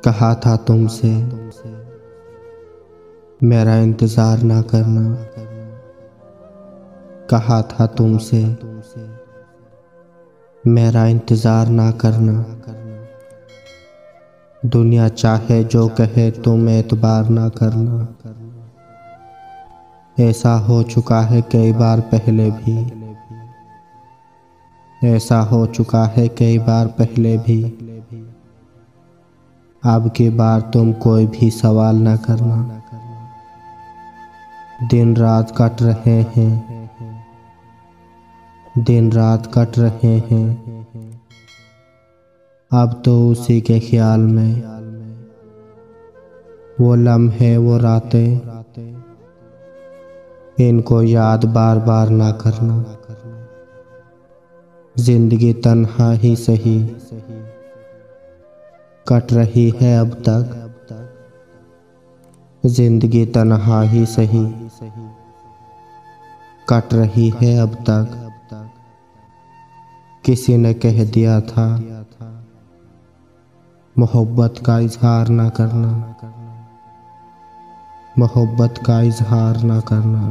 कहा था तुमसे मेरा इंतज़ार ना करना। कहा था तुमसे मेरा इंतज़ार ना करना। दुनिया चाहे जो कहे तुम एतबार ना करना। ऐसा हो चुका है कई बार पहले भी। ऐसा हो चुका है कई बार पहले भी। अब की बार तुम कोई भी सवाल ना करना। दिन रात कट रहे हैं, दिन रात कट रहे हैं। अब तो उसी के ख्याल में वो लम्हे वो रातें, इनको याद बार बार ना करना। जिंदगी तन्हा ही सही कट रही है अब तक। जिंदगी तन्हा ही सही कट रही है अब तक। किसी ने कह दिया था मोहब्बत का इजहार ना करना। मोहब्बत का इजहार ना करना।